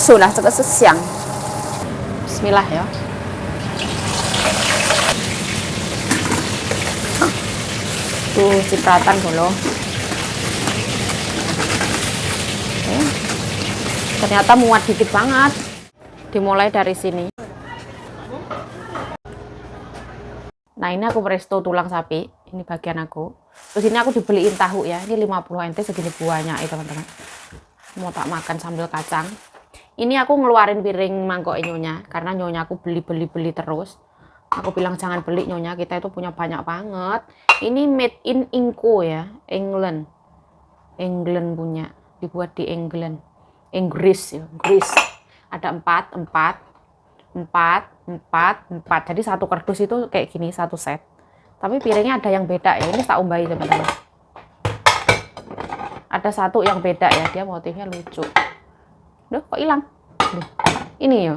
熟了，这个是香。Bismillah ya. Tuh cipratan dulu. Ternyata muat dikit banget. Dimulai dari sini. Nah ini aku presto tulang sapi. Ini bagian aku. Terus ini aku dibeliin tahu ya. Ini 50 NT segini buahnya ya teman-teman. Mau tak makan sambil kacang. Ini aku ngeluarin piring mangkok nyonya. Karena nyonya aku beli terus. Aku bilang jangan beli nyonya. Kita itu punya banyak banget. Ini made in Inco ya. England punya. Dibuat di England. Inggris ya. Inggris. Ada 4. Jadi satu kardus itu kayak gini, satu set. Tapi piringnya ada yang beda ya. Ini tak umbai teman-teman. Ada satu yang beda ya. Dia motifnya lucu. Duh, kok hilang? Ini ya.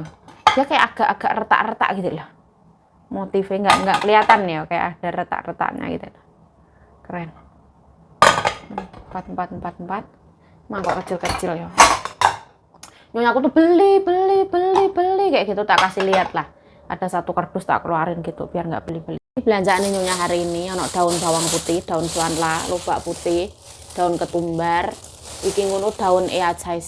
Dia kayak agak-agak retak-retak gitu loh. Motifnya nggak kelihatan ya. Kayak ada retak-retaknya gitu. Keren. 4. Mangkok kecil-kecil ya. Nyonya aku tuh beli kayak gitu, tak kasih lihat lah. Ada satu kardus tak keluarin gitu biar nggak beli. Belanjaan nyonya hari ini ono daun bawang putih, daun suanla, lobak putih, daun ketumbar, iki ngono daun eacai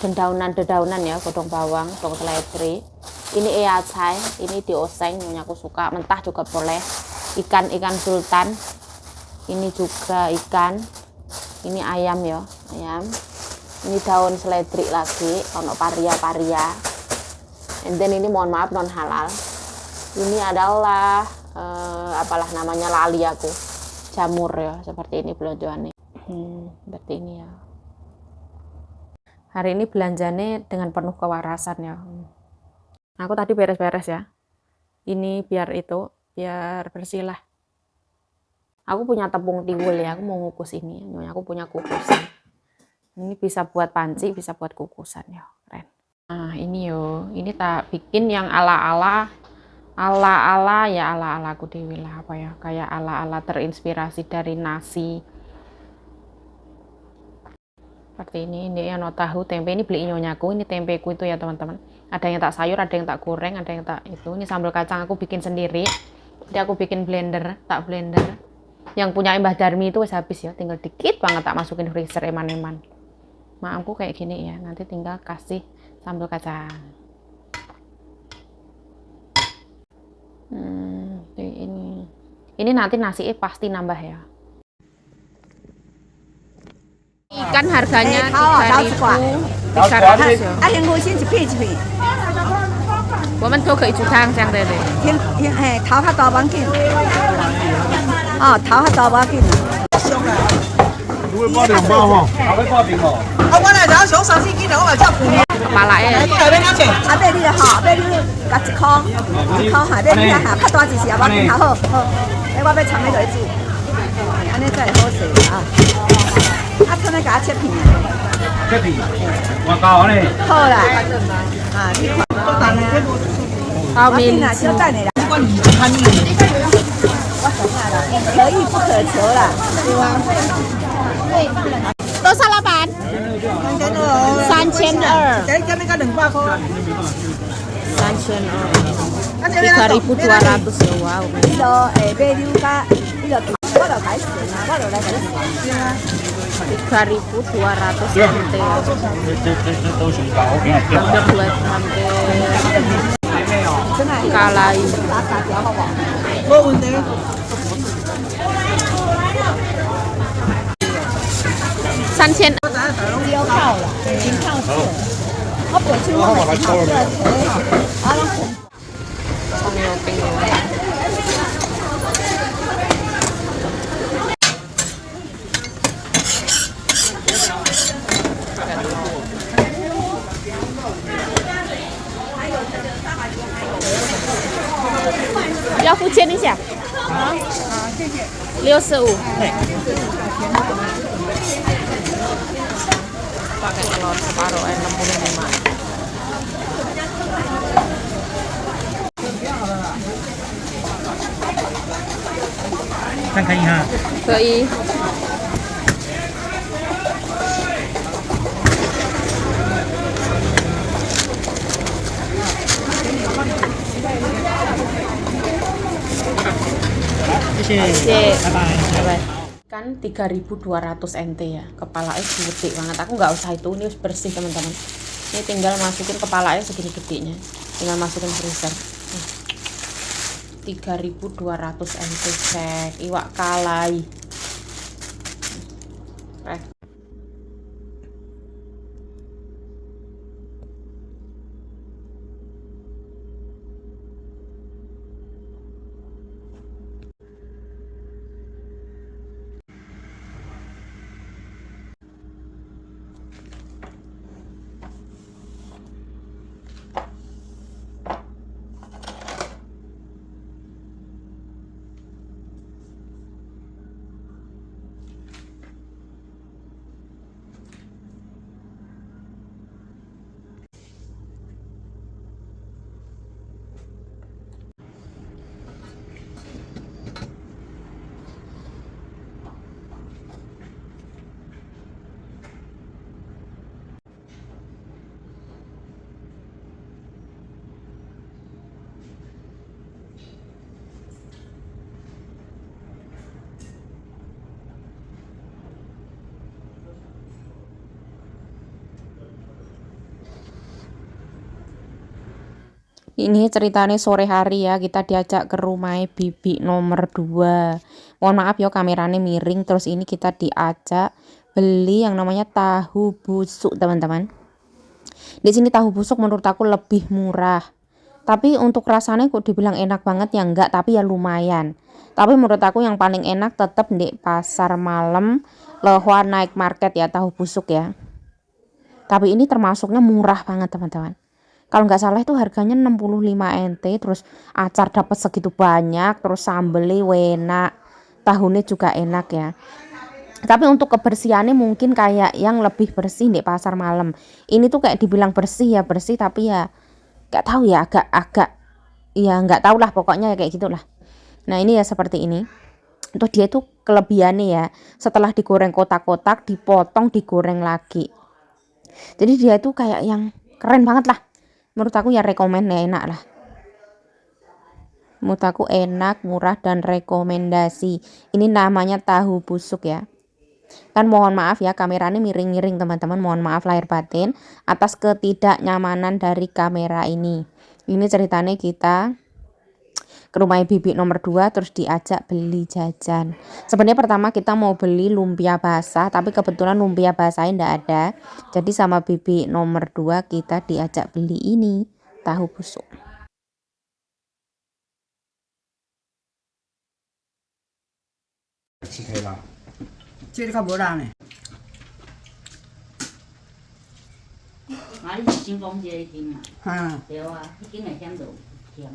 dan dedaunan ya, godong bawang, godong seledri. Ini eacai, ini dioseng, nyonya aku suka, mentah juga boleh. Ikan sultan. Ini juga ikan. Ini ayam ya, ayam. Ini daun seledri lagi, ono paria. And then ini mohon maaf non halal. Ini adalah apalah namanya lali aku. Jamur ya, seperti ini belanjaannya. Seperti ini ya. Hari ini belanjanya dengan penuh kewarasan ya. Aku tadi beres-beres ya. Ini biar bersih lah. Aku punya tepung tiwul ya, aku mau ngukus ini. Aku punya kukusan. Ini bisa buat panci, bisa buat kukusan ya, keren. Nah ini yo, ini tak bikin yang ala-ala aku dewi lah apa ya, kayak ala-ala terinspirasi dari nasi. Seperti ini yang tahu tempe ini beli nyonyaku, ini tempeku itu ya teman-teman. Ada yang tak sayur, ada yang tak goreng, ada yang tak itu. Ini sambal kacang aku bikin sendiri. Jadi aku bikin blender. Yang punya Mbah Darmi itu habis ya, tinggal dikit banget tak masukin freezer eman-eman. Maamku kayak gini ya, nanti tinggal kasih sambal kacang. Ini nanti nasi pasti nambah ya. Ikan harganya 3.300 ya. Women都可以煮汤这样的嘞。头较大碗紧。哦，头较大碗紧。會包2包嗬，後尾包點喎？我嚟就想壽司見到我咪照顧你。Palanya. Abe ni lah, abe ni kat cikong, ha, abe ni lah, kat dua jenis apa ni hao,我要长的就煮，安尼才好食啊。啊，他那个切片，我教你。好啦，啊，你看，泡面就带你啦。我想下啦，可遇不可求啦，对吧？多少老板？3.2. 3.2. 3.2. 3.200 wow.Ilo value ka, ilo我就解算啦，我就嚟解算。 3.200 hampir. Hampir kalai. 冇問題。3.000. 要靠啦，已經靠住。我本身我係靠住，啊啦。要付钱一下。好，謝謝。65. Pakai telur separuh 65. Kan kaya ha. 可以。谢， Sip. 拜拜。 Bye-bye. Kan 3.200 NT ya, kepalanya gede banget. Aku nggak usah itu, ini bersih teman-teman. Ini tinggal masukin kepalanya segini gedenya, tinggal masukin freezer. 3.200 NT cek iwak kalai. Ini ceritanya sore hari ya, kita diajak ke rumah bibi nomor 2. Mohon maaf ya kameranya miring. Terus ini kita diajak beli yang namanya tahu busuk teman-teman. Di sini tahu busuk menurut aku lebih murah. Tapi untuk rasanya kok dibilang enak banget ya enggak, tapi ya lumayan. Tapi menurut aku yang paling enak tetap di pasar malam Lohua Night Market ya, tahu busuk ya. Tapi ini termasuknya murah banget teman-teman. Kalau nggak salah itu harganya 65 NT, terus acar dapat segitu banyak, terus sambelnya enak, tahunya juga enak ya. Tapi untuk kebersihannya mungkin kayak yang lebih bersih di pasar malam. Ini tuh kayak dibilang bersih ya bersih, tapi ya nggak tahu ya, agak ya nggak tahu lah, pokoknya ya kayak gitulah. Nah ini ya seperti ini. Untuk dia tuh kelebihannya ya, setelah digoreng kotak-kotak, dipotong, digoreng lagi. Jadi dia tuh kayak yang keren banget lah. Menurut aku ya rekomen ya, enak lah. Menurut aku enak, murah, dan rekomendasi. Ini namanya tahu busuk ya. Kan mohon maaf ya kameranya miring-miring teman-teman. Mohon maaf lahir batin atas ketidaknyamanan dari kamera ini. Ini ceritanya kita ke rumah bibi nomor 2 terus diajak beli jajan. Sebenarnya pertama kita mau beli lumpia basah, tapi kebetulan lumpia basahnya ndak ada. Jadi sama bibi nomor 2 kita diajak beli ini tahu busuk. Chơi cái bữa nào này. Nói với xin phong dê thì mà À. đều cái kiến này chăm đủ甜。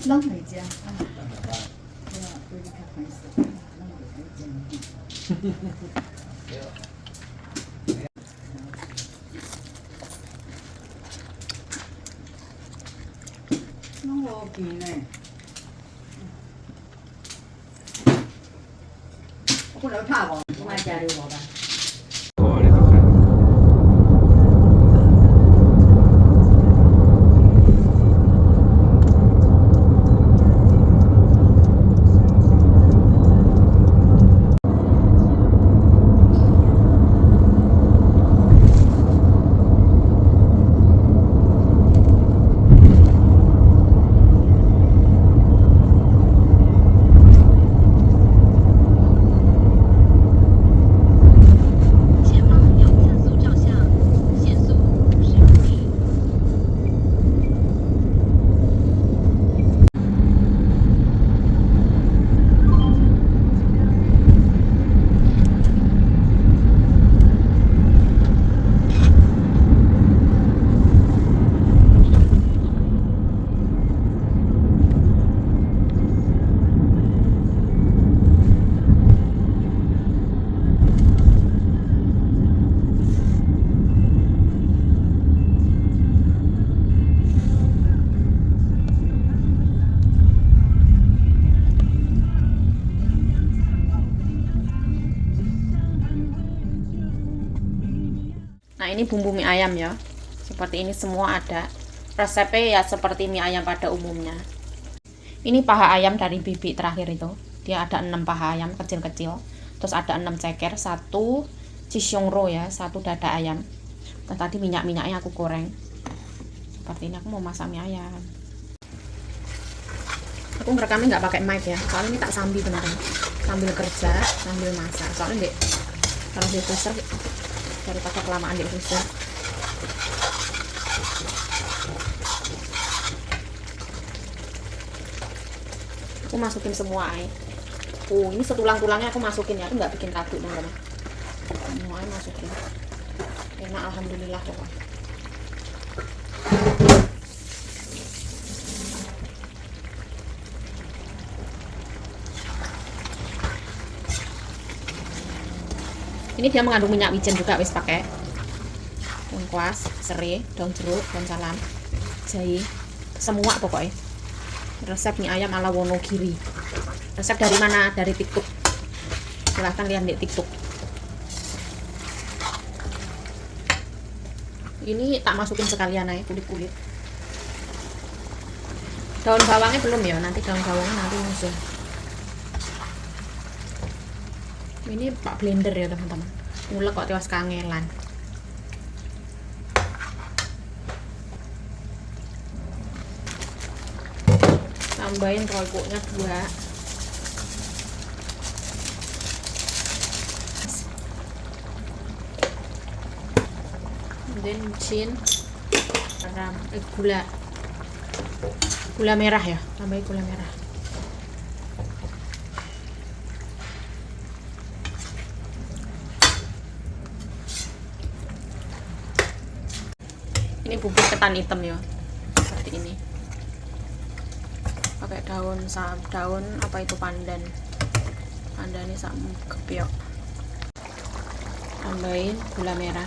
扔回家。nó vô kỳ này. có đỡ thả vào. Hôm nay cha đưa vào đây. Nah, ini bumbu mie ayam ya. Seperti ini semua ada. Resepnya ya seperti mie ayam pada umumnya. Ini paha ayam dari bibi terakhir itu. Dia ada 6 paha ayam kecil-kecil. Terus ada 6 ceker, 1 cisyongro ya, 1 dada ayam. Dan tadi minyak-minyaknya aku goreng. Seperti ini aku mau masak mie ayam. Aku ngerekamnya nggak pakai mic ya, soalnya ini tak sambil beneran. Sambil kerja, sambil masak. Soalnya dek, kalau di freezer daripada kelamaan di freezer. Aku masukin semua ini setulang-tulangnya aku masukin ya, aku nggak bikin kadu teman-teman. Semua masukin. Enak alhamdulillah pokoknya. Ini dia mengandung minyak wijen juga, wis pakai lengkuas, serai, daun jeruk, daun salam, jahe, semua pokoknya. Resep mie ayam ala Wonogiri. Resep dari mana? Dari TikTok. Silahkan lihat di TikTok. Ini tak masukin sekalian aja kulit-kulit. Daun bawangnya belum ya, nanti daun bawangnya nanti musuh. Ini pak blender ya teman-teman, ngulek kok tewas kangelan. Tambahin royconya 2. Kemudian micin, garam, gula merah ya, tambahin gula merah. Ini bubuk ketan hitam ya, seperti ini. Pakai daun apa itu pandan ini sama kepiok. Tambahin gula merah.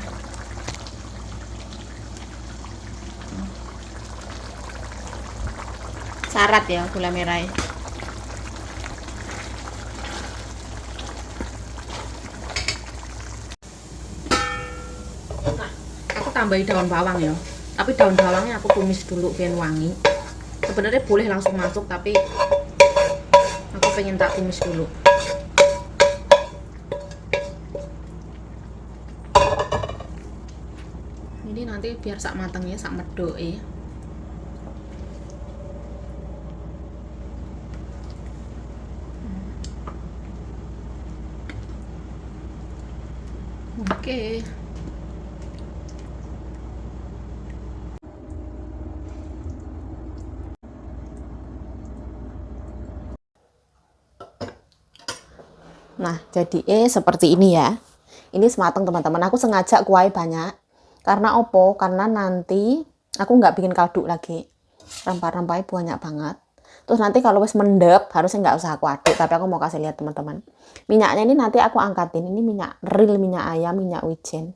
Syarat ya gula merah. Nah, aku tambahin daun bawang ya. Tapi daun bawangnya aku tumis dulu biar wangi. Sebenarnya boleh langsung masuk, tapi aku pengen tak tumis dulu. Ini nanti biar sak matangnya, sak medok ya. Oke. Nah, jadi seperti ini ya. Ini sematang teman-teman. Aku sengaja kuahnya banyak. Karena opo? Karena nanti aku nggak bikin kaldu lagi. Rempah-rempahnya banyak banget. Terus nanti kalau wis mendep, harusnya nggak usah aku aduk. Tapi aku mau kasih lihat teman-teman. Minyaknya ini nanti aku angkatin. Ini minyak real, minyak ayam, minyak wijen.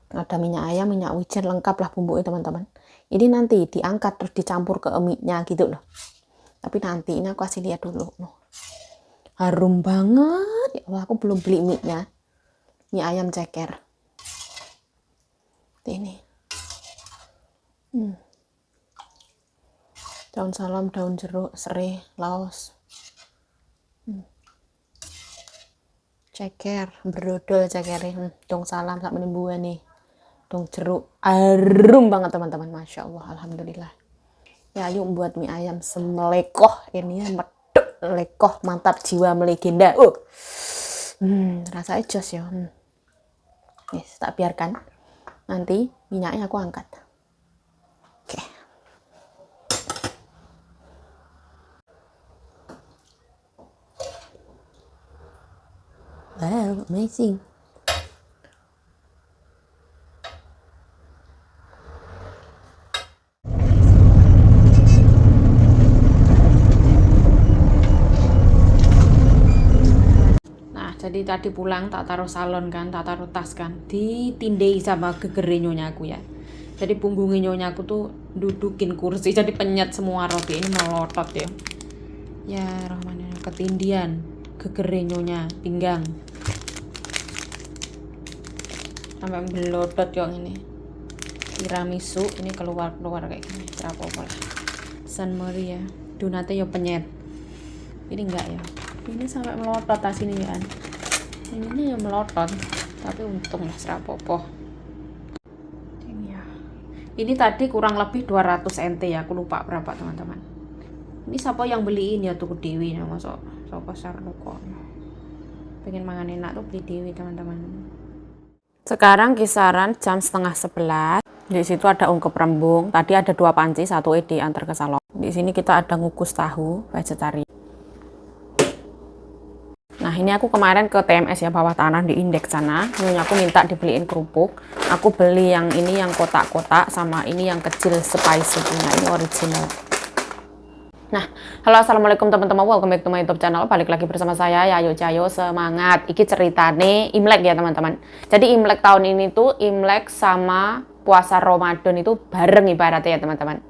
Ada minyak ayam, minyak wijen, lengkap lah bumbunya teman-teman. Ini nanti diangkat terus dicampur ke mie-nya gitu loh. Tapi nanti ini aku kasih lihat dulu. Harum banget ya Allah, aku belum beli mie-nya, mie ayam ceker ini. Daun salam, daun jeruk, serai, laos, ceker, brodol cekernya, daun salam sak menimbuan nih, daun jeruk, harum banget teman-teman, masya Allah, alhamdulillah. Ya yuk buat mie ayam semelekoh ini ya, lekoh mantap jiwa melegenda. Rasanya jos ya. Yes, tak biarkan. Nanti minyaknya aku angkat. Oke. Wow, amazing. Jadi tadi pulang tak taruh salon kan, tak taruh tas kan, ditindai sama gegere nyonya aku ya. Jadi punggungnya nyonya aku tuh dudukin kursi, jadi penyet semua roti ini melotot ya. Ya Rahman, ketindian gegere nyonya pinggang. sampai belodot yang ini. Tiramisu ini keluar kayak gini. Apa-apa lah. San Maria. Donatnya ya penyet. Ini enggak ya. Ini sampai melotot tas ini ya. Ini ya melotot. Tapi untung lah serapopo. Ini ya. Ini tadi kurang lebih 200 NT ya. Aku lupa berapa teman-teman. Ini siapa yang beliin ya tuh Dewi ya, masuk pasar kok. Pengen mangan enak tuh beli Dewi teman-teman. Sekarang kisaran jam 10:30. Di situ ada ungkep rembung. Tadi ada 2 panci, 1 edi antar ke salon. Di sini kita ada ngukus tahu vegetarian. Nah ini aku kemarin ke TMS ya, bawah tanah di Indeks sana. Nyonya aku minta dibeliin kerupuk. Aku beli yang ini yang kotak-kotak sama ini yang kecil spicy punya, ini original. Nah, halo assalamualaikum teman-teman, welcome back to my YouTube channel. Balik lagi bersama saya Yayo Cayo, semangat. Iki ceritane Imlek ya teman-teman. Jadi Imlek tahun ini tuh Imlek sama puasa Ramadan itu bareng ibaratnya ya teman-teman.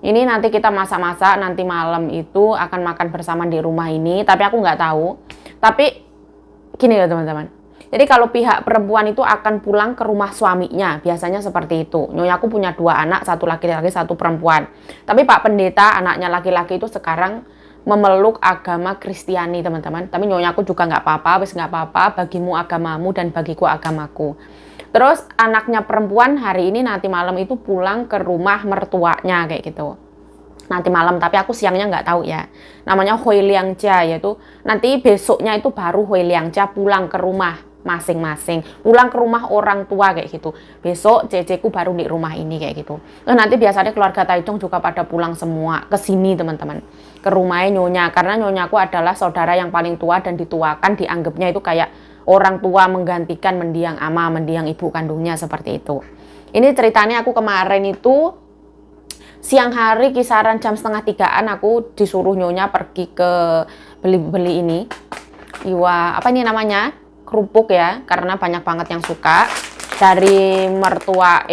Ini nanti kita masak-masak, nanti malam itu akan makan bersama di rumah ini. Tapi aku nggak tahu. Tapi gini ya teman-teman. Jadi kalau pihak perempuan itu akan pulang ke rumah suaminya, biasanya seperti itu. Nyonya aku punya 2 anak, 1 laki-laki, 1 perempuan. Tapi Pak Pendeta, anaknya laki-laki itu sekarang memeluk agama Kristiani teman-teman. Tapi nyonya aku juga nggak apa-apa, wis nggak apa-apa, bagimu agamamu dan bagiku agamaku. Terus anaknya perempuan hari ini nanti malam itu pulang ke rumah mertuanya kayak gitu. Nanti malam, tapi aku siangnya nggak tahu ya. Namanya Hui Liang Jia, yaitu nanti besoknya itu baru Hui Liang Jia pulang ke rumah masing-masing, pulang ke rumah orang tua kayak gitu. Besok ceceku baru di rumah ini kayak gitu. Nah, nanti biasanya keluarga Taichung juga pada pulang semua ke sini teman-teman, ke rumahnya nyonya, karena nyonyaku adalah saudara yang paling tua dan dituakan, dianggapnya itu kayak orang tua menggantikan mendiang ama, mendiang ibu kandungnya seperti itu. Ini ceritanya aku kemarin itu siang hari kisaran jam 2:30 aku disuruh nyonya pergi ke beli ini. Iwa, apa ini namanya? Kerupuk ya, karena banyak banget yang suka. Dari mertua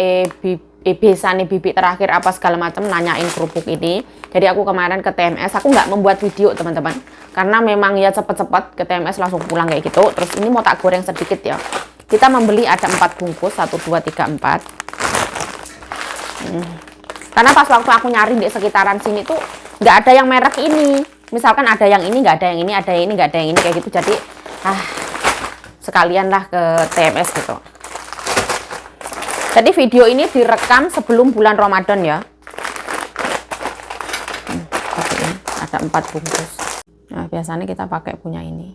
besane bibi terakhir apa segala macam nanyain kerupuk ini. Jadi aku kemarin ke TMS, aku nggak membuat video teman-teman, karena memang ya cepet-cepet ke TMS langsung pulang kayak gitu. Terus ini mau tak goreng sedikit ya. Kita membeli ada 4 bungkus, 1, 2, 3, 4. Karena pas waktu aku nyari di sekitaran sini tuh nggak ada yang merek ini. Misalkan ada yang ini, nggak ada yang ini, ada yang ini, nggak ada yang ini kayak gitu. Jadi sekalian lah ke TMS gitu. Jadi video ini direkam sebelum bulan Ramadan ya. Ada 4 bungkus. Nah biasanya kita pakai punya ini,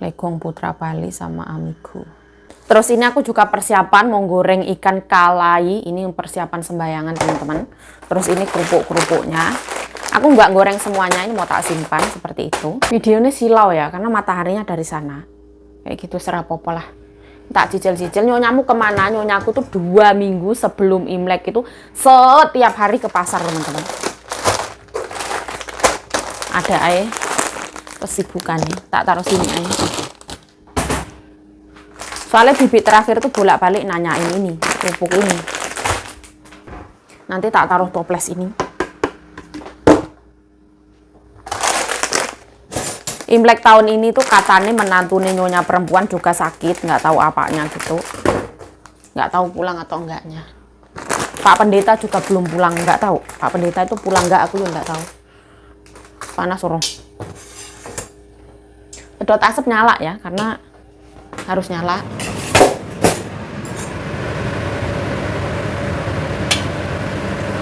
Legong Putra Bali sama Amigo. Terus ini aku juga persiapan mau goreng ikan kalai. Ini persiapan sembayangan teman-teman. Terus ini kerupuk-kerupuknya. Aku nggak goreng semuanya, ini mau tak simpan seperti itu. Videonya silau ya, karena mataharinya dari sana. Kayak gitu serapopo lah. Tak cicil-cicil. Nyonyamu kemana? Nyonyaku tuh 2 minggu sebelum Imlek itu setiap hari ke pasar teman-teman. Ada kesibukannya. Tak taruh sini aja. Soalnya bibi terakhir tuh bolak-balik nanyain ini, kerupuk ini. Nanti tak taruh toples ini. Imlek tahun ini tuh katanya menantunya nyonya perempuan juga sakit, nggak tahu apanya gitu. Nggak tahu pulang atau enggaknya. Pak Pendeta juga belum pulang, nggak tahu. Pak Pendeta itu pulang nggak, aku juga nggak tahu. Panas suruh. Pedot asap nyala ya, karena harus nyala.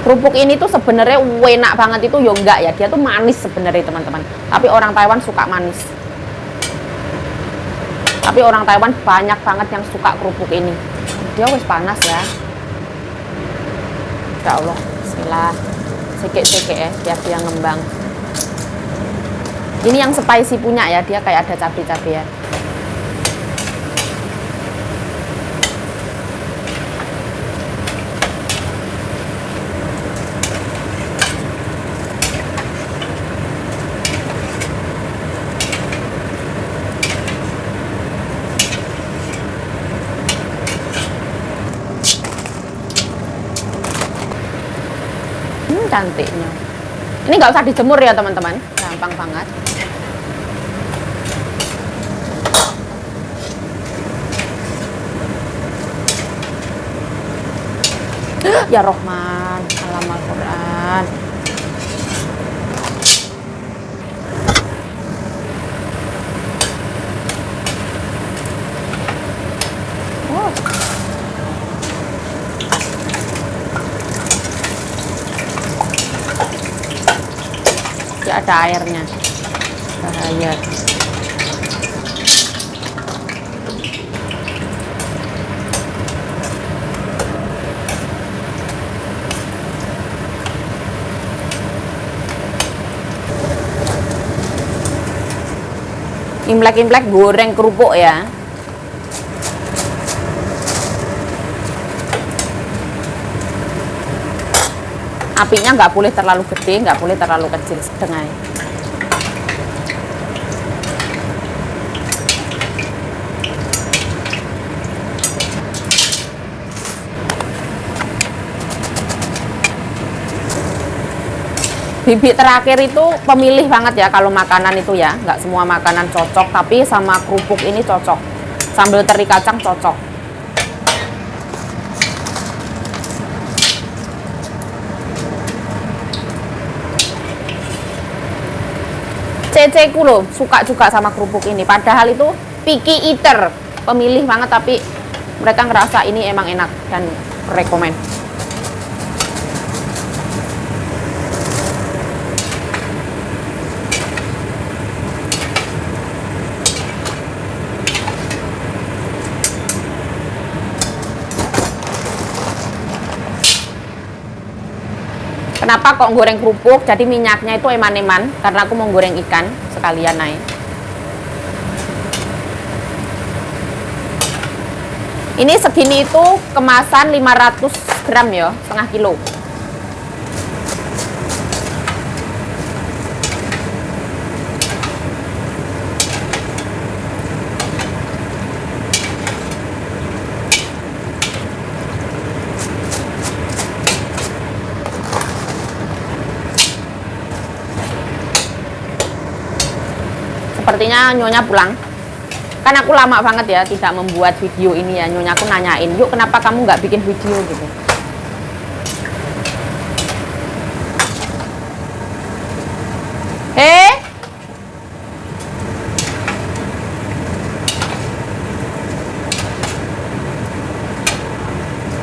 Kerupuk ini tuh sebenarnya enak banget itu ya enggak ya, dia tuh manis sebenarnya teman-teman. Tapi orang Taiwan suka manis. Tapi orang Taiwan banyak banget yang suka kerupuk ini. Dia wis panas ya. Ya Allah, bismillah. Sikit-sikit ya, biar dia ngembang. Ini yang spicy punya ya, dia kayak ada cabai-cabai ya. Cantiknya. Ini nggak usah dijemur ya teman-teman, gampang banget. Ya Rohman, alam Al-Quran. Oh. Ya ada airnya, bahaya. Imlek-imlek goreng kerupuk ya. Apinya nggak boleh terlalu gede, nggak boleh terlalu kecil, sedang aja. Bibit terakhir itu pemilih banget ya kalau makanan itu ya, nggak semua makanan cocok, tapi sama kerupuk ini cocok, sambal teri kacang cocok. Ceceku loh suka juga sama kerupuk ini, padahal itu picky eater, pemilih banget, tapi mereka ngerasa ini emang enak dan rekomen. Kenapa kok goreng kerupuk? Jadi minyaknya itu eman-eman karena aku mau goreng ikan sekalian naik. Ini segini itu kemasan 500 gram ya, setengah kilo. Sepertinya Nyonya pulang. Kan aku lama banget ya tidak membuat video ini ya. Nyonya aku nanyain, yuk kenapa kamu nggak bikin video gitu.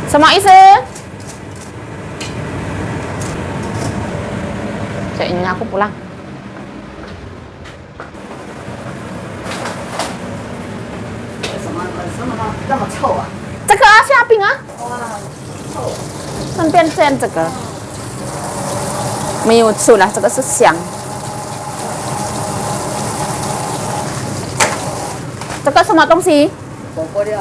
Semua isi. Kayaknya aku pulang. Ini siapa ya? 顺便煎这个，没有醋了，这个是香。这个什么东西？火锅料。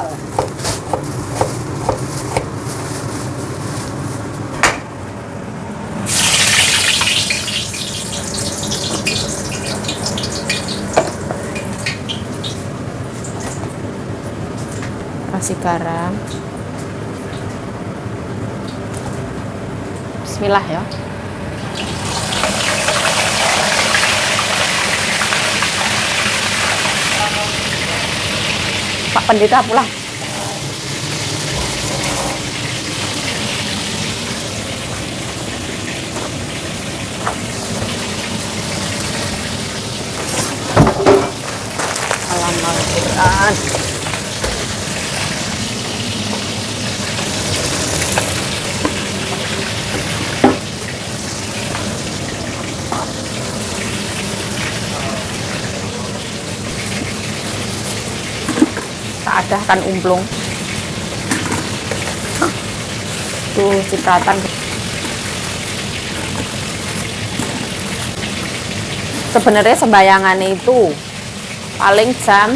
Kasih garam. Bismillah ya. Pak Pendeta pulang. Salam Al-Quran. Ada kan umplung tuh cipratan. Sebenarnya sembayangannya itu paling jam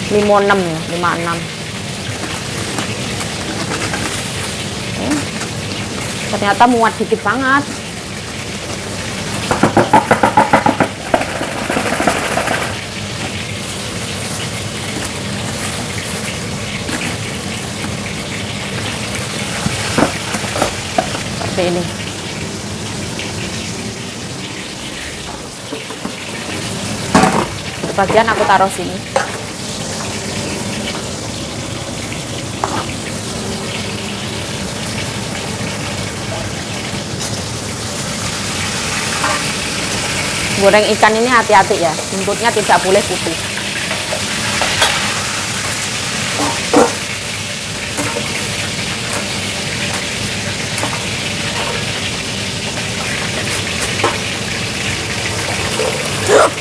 56 ya, 56. Ternyata muat dikit banget. Ini bagian aku taruh sini. Goreng ikan ini hati-hati ya, buntutnya tidak boleh putih.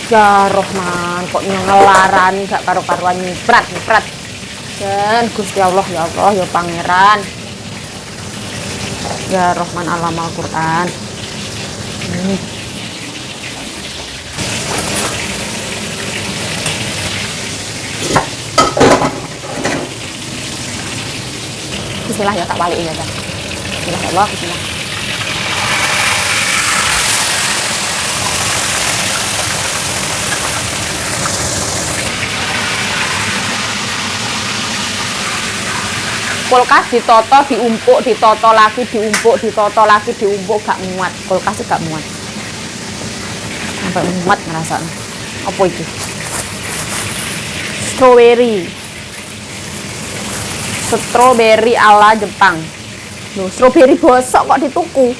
Ya Rohman, kok ngelarani gak karu-karuan nyiprat. Dan Gusti Allah ya pangeran. Ya Rohman alam Al-Quran. Bismillah ya, tak balikin ya. Bismillah ya Allah, bismillah. Kulkas ditoto, diumpuk, ditoto lagi, diumpuk, ditoto lagi, diumpuk, gak muat. Kulkas gak muat. Sampai muat ngerasanya. Apa itu? Strawberry ala Jepang. Loh, strawberry bosok kok dituku.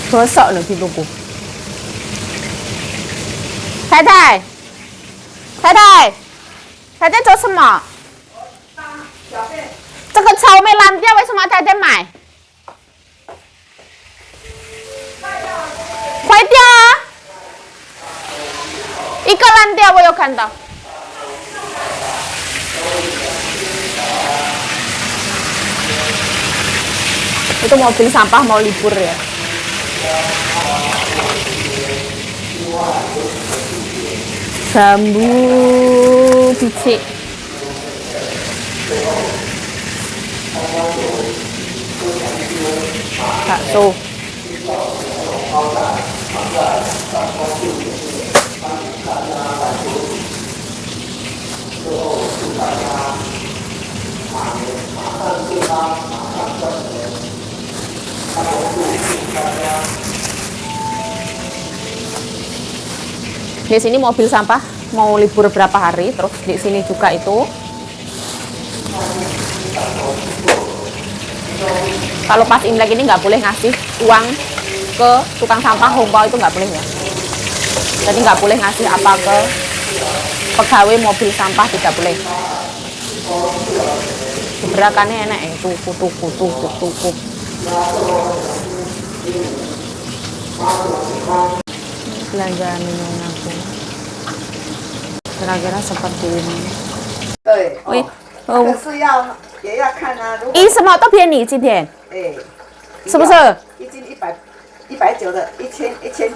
Bosok loh dituku.太太做什么？这个草莓烂掉，为什么太太买？坏掉啊！一个烂掉，我有看到。Itu mobil sampah mau libur ya. Bambu biji. Bakso. Di sini mobil sampah mau libur berapa hari, terus di sini juga itu. Kalau pas Imlek ini nggak boleh ngasih uang ke tukang sampah hompau, itu nggak boleh ya. Jadi nggak boleh ngasih apa ke pegawai mobil sampah, tidak boleh. Gebrakannya enak ya, tuku. Belanjaan minum aku kira-kira seperti ini. 对， Wih, 可是也要看啊，如果什么都便宜今天，哎，是不是？一斤190的，1000